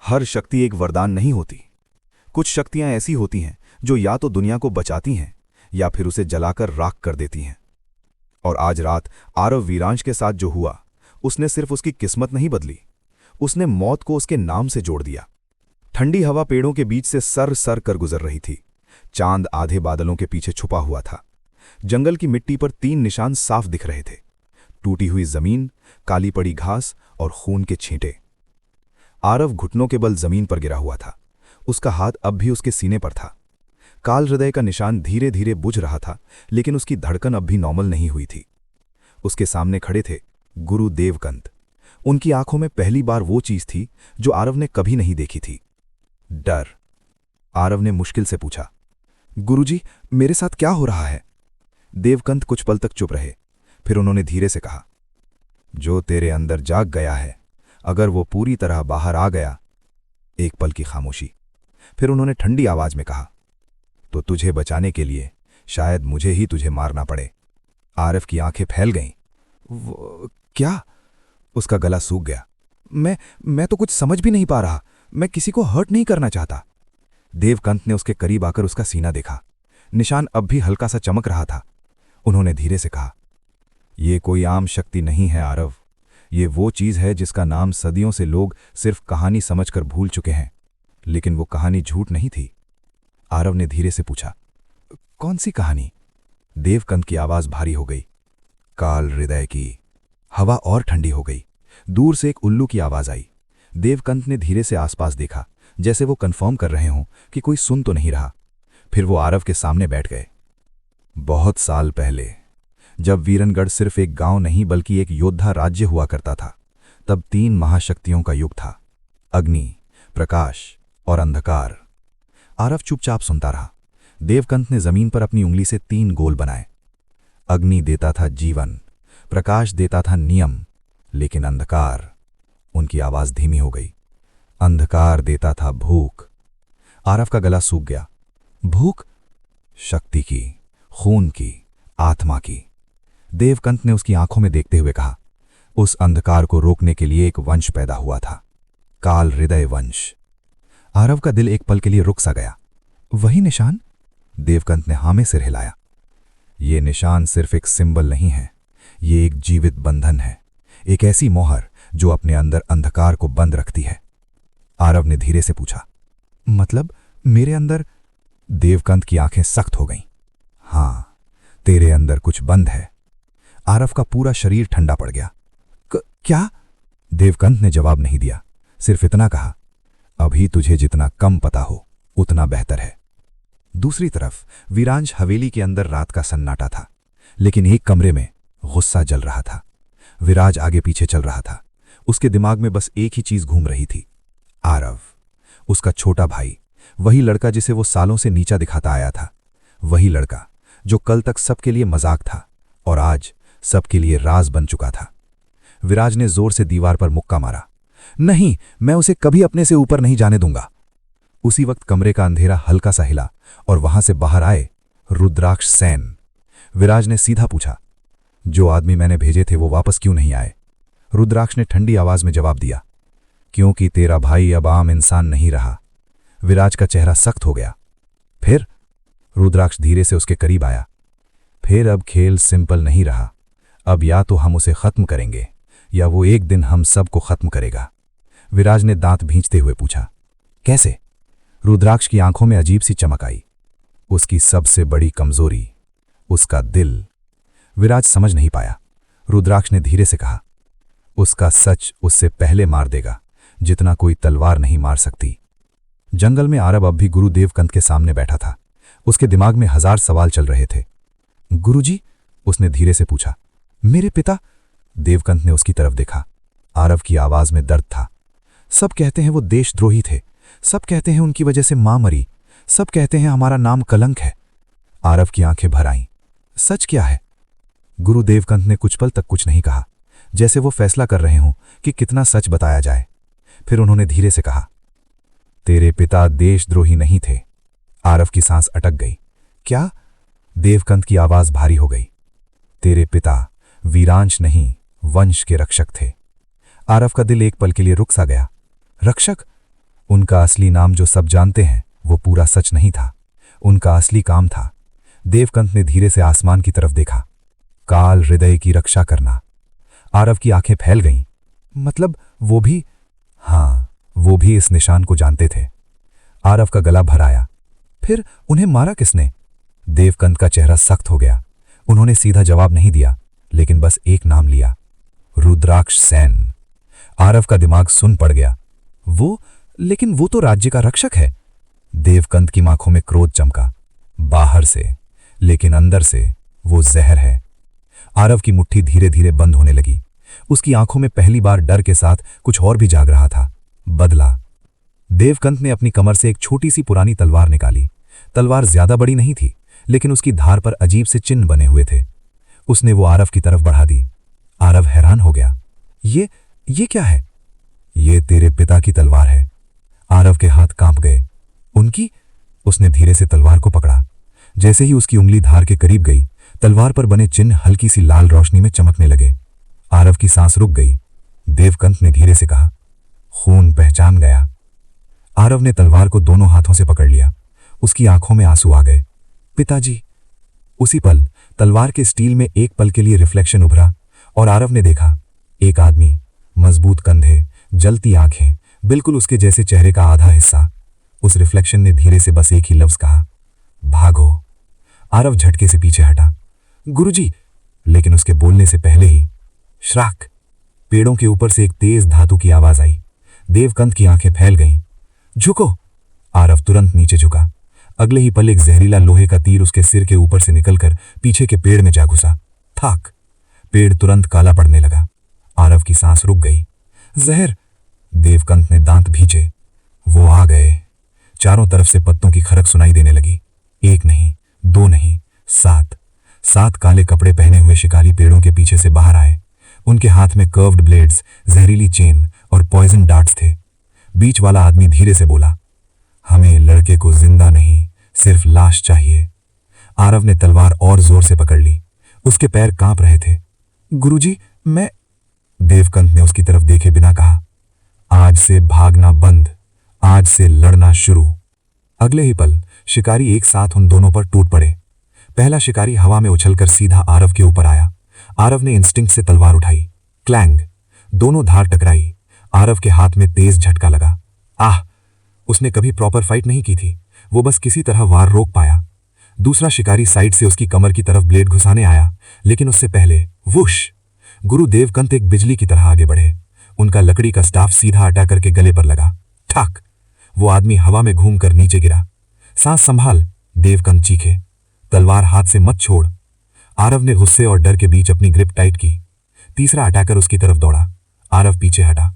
हर शक्ति एक वरदान नहीं होती। कुछ शक्तियां ऐसी होती हैं जो या तो दुनिया को बचाती हैं या फिर उसे जलाकर राख कर देती हैं। और आज रात आरव वीरांश के साथ जो हुआ, उसने सिर्फ उसकी किस्मत नहीं बदली, उसने मौत को उसके नाम से जोड़ दिया। ठंडी हवा पेड़ों के बीच से सर सर कर गुजर रही थी। चांद आधे बादलों के पीछे छुपा हुआ था। जंगल की मिट्टी पर 3 निशान साफ दिख रहे थे, टूटी हुई जमीन, काली पड़ी घास और खून के छींटे। आरव घुटनों के बल जमीन पर गिरा हुआ था। उसका हाथ अब भी उसके सीने पर था। काल हृदय का निशान धीरे धीरे बुझ रहा था, लेकिन उसकी धड़कन अब भी नॉर्मल नहीं हुई थी। उसके सामने खड़े थे गुरु देवकंत। उनकी आंखों में पहली बार वो चीज थी जो आरव ने कभी नहीं देखी थी, डर। आरव ने मुश्किल से पूछा, गुरुजी, मेरे साथ क्या हो रहा है? देवकंत कुछ पल तक चुप रहे, फिर उन्होंने धीरे से कहा, जो तेरे अंदर जाग गया है, अगर वो पूरी तरह बाहर आ गया। एक पल की खामोशी, फिर उन्होंने ठंडी आवाज में कहा, तो तुझे बचाने के लिए शायद मुझे ही तुझे मारना पड़े। आरव की आंखें फैल गईं। वो क्या? उसका गला सूख गया। मैं तो कुछ समझ भी नहीं पा रहा। मैं किसी को हर्ट नहीं करना चाहता। देवकंत ने उसके करीब आकर उसका सीना देखा। निशान अब भी हल्का सा चमक रहा था। उन्होंने धीरे से कहा, ये कोई आम शक्ति नहीं है आरव। ये वो चीज है जिसका नाम सदियों से लोग सिर्फ कहानी समझकर भूल चुके हैं, लेकिन वो कहानी झूठ नहीं थी। आरव ने धीरे से पूछा, कौन सी कहानी? देवकंत की आवाज भारी हो गई। काल हृदय की। हवा और ठंडी हो गई। दूर से एक उल्लू की आवाज आई। देवकंत ने धीरे से आसपास देखा, जैसे वो कंफर्म कर रहे हों कि कोई सुन तो नहीं रहा। फिर वो आरव के सामने बैठ गए। बहुत साल पहले, जब वीरनगढ़ सिर्फ एक गांव नहीं बल्कि एक योद्धा राज्य हुआ करता था, तब 3 महाशक्तियों का युग था, अग्नि, प्रकाश और अंधकार। आरव चुपचाप सुनता रहा। देवकंत ने जमीन पर अपनी उंगली से 3 गोल बनाए। अग्नि देता था जीवन, प्रकाश देता था नियम, लेकिन अंधकार, उनकी आवाज धीमी हो गई, अंधकार देता था भूख। आरव का गला सूख गया। भूख? शक्ति की, खून की, आत्मा की। देवकंत ने उसकी आंखों में देखते हुए कहा, उस अंधकार को रोकने के लिए एक वंश पैदा हुआ था, काल हृदय वंश। आरव का दिल एक पल के लिए रुक सा गया। वही निशान? देवकंत ने हाँ में सिर हिलाया। ये निशान सिर्फ एक सिंबल नहीं है, ये एक जीवित बंधन है, एक ऐसी मोहर जो अपने अंदर अंधकार को बंद रखती है। आरव ने धीरे से पूछा, मतलब मेरे अंदर? देवकंत की आंखें सख्त हो गईं। हां, तेरे अंदर कुछ बंद है। आरव का पूरा शरीर ठंडा पड़ गया। क्या? देवकंत ने जवाब नहीं दिया, सिर्फ इतना कहा, अभी तुझे जितना कम पता हो उतना बेहतर है। दूसरी तरफ वीरांश हवेली के अंदर रात का सन्नाटा था, लेकिन एक कमरे में गुस्सा जल रहा था। विराज आगे पीछे चल रहा था। उसके दिमाग में बस एक ही चीज घूम रही थी, आरव, उसका छोटा भाई, वही लड़का जिसे वो सालों से नीचा दिखाता आया था, वही लड़का जो कल तक सबके लिए मजाक था और आज सबके लिए राज बन चुका था। विराज ने जोर से दीवार पर मुक्का मारा। नहीं, मैं उसे कभी अपने से ऊपर नहीं जाने दूंगा। उसी वक्त कमरे का अंधेरा हल्का सा हिला और वहां से बाहर आए रुद्राक्ष सेन। विराज ने सीधा पूछा, जो आदमी मैंने भेजे थे वो वापस क्यों नहीं आए? रुद्राक्ष ने ठंडी आवाज में जवाब दिया, क्योंकि तेरा भाई अब आम इंसान नहीं रहा। विराज का चेहरा सख्त हो गया। फिर? रुद्राक्ष धीरे से उसके करीब आया। फिर अब खेल सिंपल नहीं रहा। अब या तो हम उसे खत्म करेंगे या वो एक दिन हम सबको खत्म करेगा। विराज ने दांत भींचते हुए पूछा, कैसे? रुद्राक्ष की आंखों में अजीब सी चमक आई। उसकी सबसे बड़ी कमजोरी, उसका दिल। विराज समझ नहीं पाया। रुद्राक्ष ने धीरे से कहा, उसका सच उससे पहले मार देगा जितना कोई तलवार नहीं मार सकती। जंगल में आरव अब भी गुरु देवकंत के सामने बैठा था। उसके दिमाग में 1000 सवाल चल रहे थे। गुरुजी? उसने धीरे से पूछा। मेरे पिता? देवकंत ने उसकी तरफ देखा। आरव की आवाज में दर्द था। सब कहते हैं वो देशद्रोही थे, सब कहते हैं उनकी वजह से मां मरी, सब कहते हैं हमारा नाम कलंक है। आरव की आंखें भर आईं। सच क्या है? गुरु देवकंत ने कुछ पल तक कुछ नहीं कहा, जैसे वो फैसला कर रहे हों कि कितना सच बताया जाए। फिर उन्होंने धीरे से कहा, तेरे पिता देशद्रोही नहीं थे। आरव की सांस अटक गई। क्या? देवकंत की आवाज भारी हो गई। तेरे पिता वीरांश नहीं, वंश के रक्षक थे। आरव का दिल एक पल के लिए रुक सा गया। रक्षक? उनका असली नाम जो सब जानते हैं वो पूरा सच नहीं था। उनका असली काम था। देवकंत ने धीरे से आसमान की तरफ देखा। काल हृदय की रक्षा करना। आरव की आंखें फैल गईं। मतलब वो भी? हाँ, वो भी इस निशान को जानते थे। आरव का गला भर आया। फिर उन्हें मारा किसने? देवकंत का चेहरा सख्त हो गया। उन्होंने सीधा जवाब नहीं दिया, लेकिन बस एक नाम लिया, रुद्राक्ष सेन। आरव का दिमाग सुन पड़ गया। वो? लेकिन वो तो राज्य का रक्षक है। देवकंत की आंखों में क्रोध चमका। बाहर से, लेकिन अंदर से वो जहर है। आरव की मुट्ठी धीरे धीरे बंद होने लगी। उसकी आंखों में पहली बार डर के साथ कुछ और भी जाग रहा था, बदला। देवकंत ने अपनी कमर से एक छोटी सी पुरानी तलवार निकाली। तलवार ज्यादा बड़ी नहीं थी, लेकिन उसकी धार पर अजीब से चिन्ह बने हुए थे। उसने वो आरव की तरफ बढ़ा दी। आरव हैरान हो गया। ये क्या है? ये तेरे पिता की तलवार है। आरव के हाथ कांप गए। उनकी? उसने धीरे से तलवार को पकड़ा। जैसे ही उसकी उंगली धार के करीब गई, तलवार पर बने चिन्ह हल्की सी लाल रोशनी में चमकने लगे। आरव की सांस रुक गई। देवकंत ने धीरे से कहा, खून पहचान गया। आरव ने तलवार को दोनों हाथों से पकड़ लिया। उसकी आंखों में आंसू आ गए। पिताजी। उसी पल तलवार के स्टील में एक पल के लिए रिफ्लेक्शन उभरा और आरव ने देखा, एक आदमी, मजबूत कंधे, जलती आंखें, बिल्कुल उसके जैसे चेहरे का आधा हिस्सा। उस रिफ्लेक्शन ने धीरे से बस एक ही लफ्ज कहा, भागो। आरव झटके से पीछे हटा। गुरुजी। लेकिन उसके बोलने से पहले ही श्राक, पेड़ों के ऊपर से एक तेज धातु की आवाज आई। देवकंत की आंखें फैल गईं। झुको। आरव तुरंत नीचे झुका। अगले ही पल एक जहरीला लोहे का तीर उसके सिर के ऊपर से निकलकर पीछे के पेड़ में जा घुसा। थाक। पेड़ तुरंत काला पड़ने लगा। आरव की सांस रुक गई। जहर। देवकंत ने दांत भींचे। वो आ गए। चारों तरफ से पत्तों की खरक सुनाई देने लगी। एक नहीं, दो नहीं, 7 काले कपड़े पहने हुए शिकारी पेड़ों के पीछे से बाहर आए। उनके हाथ में कर्व्ड ब्लेड्स, जहरीली चेन और पॉइजन डार्ट्स थे। बीच वाला आदमी धीरे से बोला, हमें लड़के को जिंदा नहीं, सिर्फ लाश चाहिए। आरव ने तलवार और जोर से पकड़ ली। उसके पैर कांप रहे थे। गुरुजी, मैं। देवकंत ने उसकी तरफ देखे बिना कहा, आज से भागना बंद, आज से लड़ना शुरू। अगले ही पल शिकारी एक साथ उन दोनों पर टूट पड़े। पहला शिकारी हवा में उछलकर सीधा आरव के ऊपर आया। आरव ने इंस्टिंक्ट से तलवार उठाई। क्लैंग। दोनों धार टकराई। आरव के हाथ में तेज झटका लगा। आह। उसने कभी प्रॉपर फाइट नहीं की थी। वो बस किसी तरह वार रोक पाया। दूसरा शिकारी साइड से उसकी कमर की तरफ ब्लेड घुसाने आया, लेकिन उससे पहले वुश। गुरु देवकंत एक बिजली की तरह आगे बढ़े। उनका लकड़ी का स्टाफ सीधा अटा करके गले पर लगा। ठाक। वो आदमी हवा में घूमकर नीचे गिरा। सांस संभाल, देवकंत चीखे। तलवार हाथ से मत छोड़। आरव ने गुस्से और डर के बीच अपनी ग्रिप टाइट की। तीसरा अटैकर उसकी तरफ दौड़ा। आरव पीछे हटा।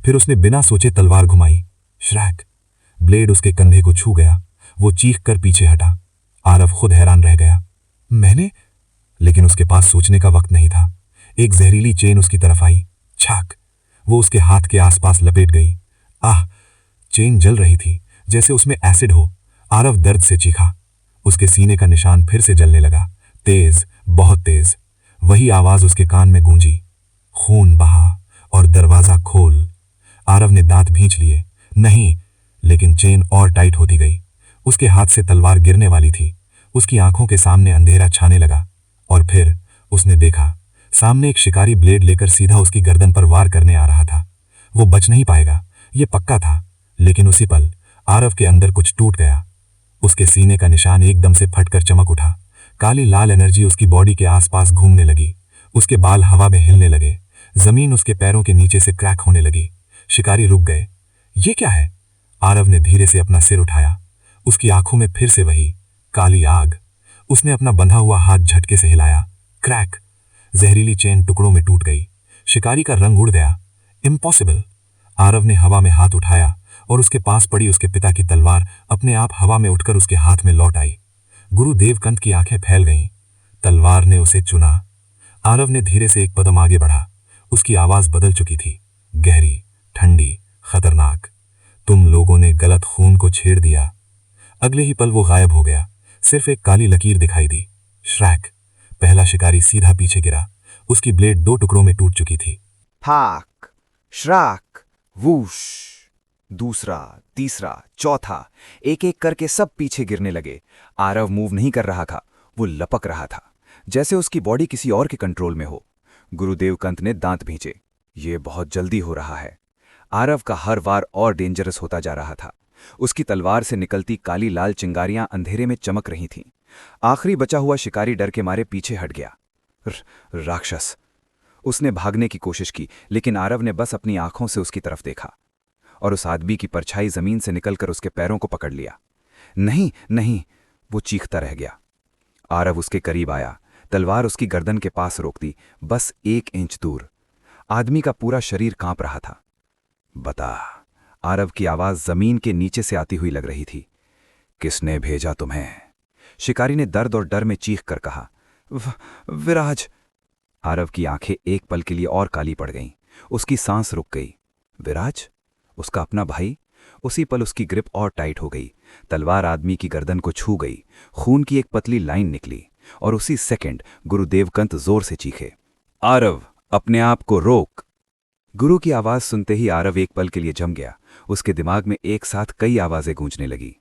फिर उसने बिना सोचे तलवार घुमाई। श्रैक। ब्लेड उसके कंधे को छू गया। वो चीख कर पीछे हटा। आरव खुद हैरान रह गया। मैंने? लेकिन उसके पास सोचने का वक्त नहीं था। एक जहरीली चेन उसकी तरफ आई। छाक। वो उसके हाथ के आसपास लपेट गई। आह। चेन जल रही थी, जैसे उसमें एसिड हो। आरव दर्द से चीखा। उसके सीने का निशान फिर से जलने लगा, तेज, बहुत तेज। वही आवाज उसके कान में गूंजी, खून बहा और दरवाजा खोल। आरव ने दांत भींच लिए। नहीं, लेकिन चेन और टाइट होती गई। उसके हाथ से तलवार गिरने वाली थी। उसकी आंखों के सामने अंधेरा छाने लगा और फिर उसने देखा, सामने एक शिकारी ब्लेड लेकर सीधा उसकी गर्दन पर वार करने आ रहा था। वो बच नहीं पाएगा, ये पक्का था। लेकिन उसी पल आरव के अंदर कुछ टूट गया। उसके सीने का निशान एकदम से फटकर चमक उठा। काली लाल एनर्जी उसकी बॉडी के आसपास घूमने लगी। उसके बाल हवा में हिलने लगे। जमीन उसके पैरों के नीचे से क्रैक होने लगी। शिकारी रुक गए। ये क्या है? आरव ने धीरे से अपना सिर उठाया। उसकी आंखों में फिर से वही काली आग। उसने अपना बंधा हुआ हाथ झटके से हिलाया। क्रैक। जहरीली चेन टुकड़ों में टूट गई। शिकारी का रंग उड़ गया। इम्पॉसिबल। आरव ने हवा में हाथ उठाया और उसके पास पड़ी उसके पिता की तलवार अपने आप हवा में उठकर उसके हाथ में लौट आई। गुरु देवकंत की आंखें फैल गईं। तलवार ने उसे चुना। आरव ने धीरे से एक कदम आगे बढ़ा। उसकी आवाज बदल चुकी थी, गहरी, ठंडी, खतरनाक। तुम लोगों ने गलत खून को छेड़ दिया। अगले ही पल वो गायब हो गया। सिर्फ एक काली लकीर दिखाई दी। श्रैक। पहला शिकारी सीधा पीछे गिरा। उसकी ब्लेड 2 टुकड़ों में टूट चुकी थी। थाक। श्राक। वूश। दूसरा, तीसरा, चौथा, एक एक करके सब पीछे गिरने लगे। आरव मूव नहीं कर रहा था, वो लपक रहा था, जैसे उसकी बॉडी किसी और के कंट्रोल में हो। गुरुदेव कंत ने दांत भींचे। ये बहुत जल्दी हो रहा है। आरव का हर वार और डेंजरस होता जा रहा था। उसकी तलवार से निकलती काली लाल चिंगारियां अंधेरे में चमक रही थीं। आखिरी बचा हुआ शिकारी डर के मारे पीछे हट गया। राक्षस! उसने भागने की कोशिश की, लेकिन आरव ने बस अपनी आंखों से उसकी तरफ देखा और उस आदमी की परछाई जमीन से निकलकर उसके पैरों को पकड़ लिया। नहीं, नहीं! वो चीखता रह गया। आरव उसके करीब आया, तलवार उसकी गर्दन के पास रोक दी, बस 1 इंच दूर। आदमी का पूरा शरीर कांप रहा था। बता। आरव की आवाज जमीन के नीचे से आती हुई लग रही थी। किसने भेजा तुम्हें? शिकारी ने दर्द और डर में चीख कर कहा। विराज! आरव की आंखें एक पल के लिए और काली पड़ गईं। उसकी सांस रुक गई। विराज? उसका अपना भाई? उसी पल उसकी ग्रिप और टाइट हो गई। तलवार आदमी की गर्दन को छू गई। खून की एक पतली लाइन निकली और उसी सेकंड गुरुदेवकंत जोर से चीखे। आरव, अपने आप को रोक! गुरु की आवाज सुनते ही आरव एक पल के लिए जम गया। उसके दिमाग में एक साथ कई आवाजें गूंजने लगी।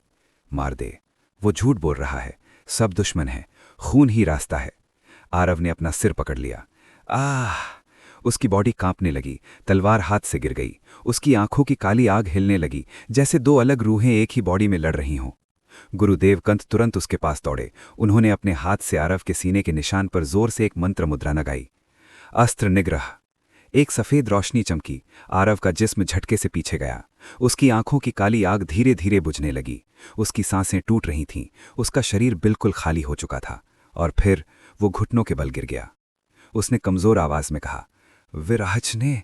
मार दे, वो झूठ बोल रहा है, सब दुश्मन है, खून ही रास्ता है। आरव ने अपना सिर पकड़ लिया। आह! उसकी बॉडी कांपने लगी, तलवार हाथ से गिर गई। उसकी आंखों की काली आग हिलने लगी, जैसे 2 अलग रूहें एक ही बॉडी में लड़ रही हों। गुरुदेवकंत तुरंत उसके पास दौड़े। उन्होंने अपने हाथ से आरव के सीने के निशान पर जोर से एक मंत्र मुद्रा लगाई। अस्त्र निग्रह! एक सफेद रोशनी चमकी। आरव का जिस्म झटके से पीछे गया। उसकी आंखों की काली आग धीरे धीरे बुझने लगी। उसकी सांसें टूट रही थीं। उसका शरीर बिल्कुल खाली हो चुका था। और फिर वो घुटनों के बल गिर गया। उसने कमजोर आवाज में कहा, विराज ने।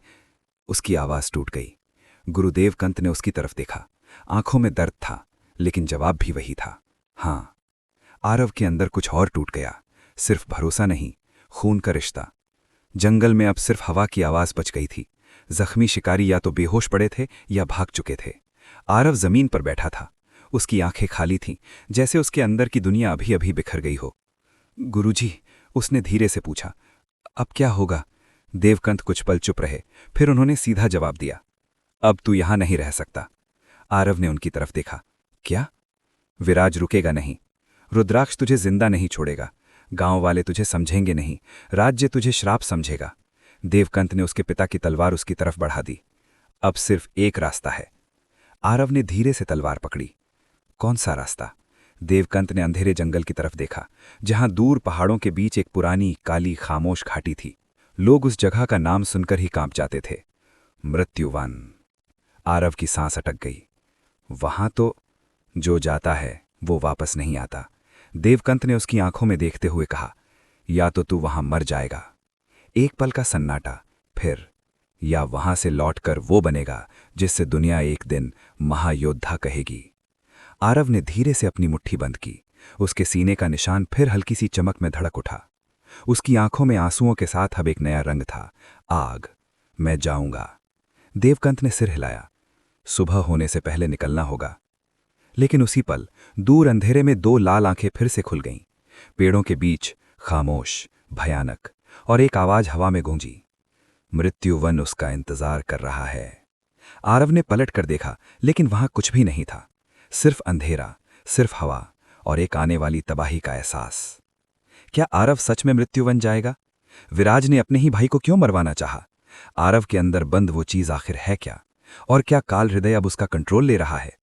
उसकी आवाज टूट गई। गुरुदेवकंत ने उसकी तरफ देखा। आंखों में दर्द था, लेकिन जवाब भी वही था, हां। आरव के अंदर कुछ और टूट गया। सिर्फ भरोसा नहीं, खून का रिश्ता। जंगल में अब सिर्फ हवा की आवाज बच गई थी। जख्मी शिकारी या तो बेहोश पड़े थे या भाग चुके थे। आरव जमीन पर बैठा था। उसकी आंखें खाली थीं, जैसे उसके अंदर की दुनिया अभी अभी बिखर गई हो। गुरुजी, उसने धीरे से पूछा, अब क्या होगा? देवकंत कुछ पल चुप रहे, फिर उन्होंने सीधा जवाब दिया, अब तू यहां नहीं रह सकता। आरव ने उनकी तरफ देखा। क्या? विराज रुकेगा नहीं। रुद्राक्ष तुझे जिंदा नहीं छोड़ेगा। गांव वाले तुझे समझेंगे नहीं। राज्य तुझे श्राप समझेगा। देवकंत ने उसके पिता की तलवार उसकी तरफ बढ़ा दी। अब सिर्फ एक रास्ता है। आरव ने धीरे से तलवार पकड़ी। कौन सा रास्ता? देवकंत ने अंधेरे जंगल की तरफ देखा, जहां दूर पहाड़ों के बीच एक पुरानी काली खामोश घाटी थी। लोग उस जगह का नाम सुनकर ही कांप जाते थे। मृत्युवन। आरव की सांस अटक गई। वहां तो जो जाता है वो वापस नहीं आता। देवकंत ने उसकी आंखों में देखते हुए कहा, या तो तू वहां मर जाएगा। एक पल का सन्नाटा, फिर, या वहां से लौटकर वो बनेगा जिससे दुनिया एक दिन महायोद्धा कहेगी। आरव ने धीरे से अपनी मुट्ठी बंद की। उसके सीने का निशान फिर हल्की सी चमक में धड़क उठा। उसकी आंखों में आंसुओं के साथ अब एक नया रंग था, आग। मैं जाऊंगा। देवकंत ने सिर हिलाया। सुबह होने से पहले निकलना होगा। लेकिन उसी पल दूर अंधेरे में 2 लाल आंखें फिर से खुल गईं। पेड़ों के बीच खामोश, भयानक, और एक आवाज हवा में गूंजी, मृत्युवन उसका इंतजार कर रहा है। आरव ने पलट कर देखा, लेकिन वहां कुछ भी नहीं था। सिर्फ अंधेरा, सिर्फ हवा और एक आने वाली तबाही का एहसास। क्या आरव सच में मृत्युवन जाएगा? विराज ने अपने ही भाई को क्यों मरवाना चाहा? आरव के अंदर बंद वो चीज आखिर है क्या? और क्या काल हृदय अब उसका कंट्रोल ले रहा है?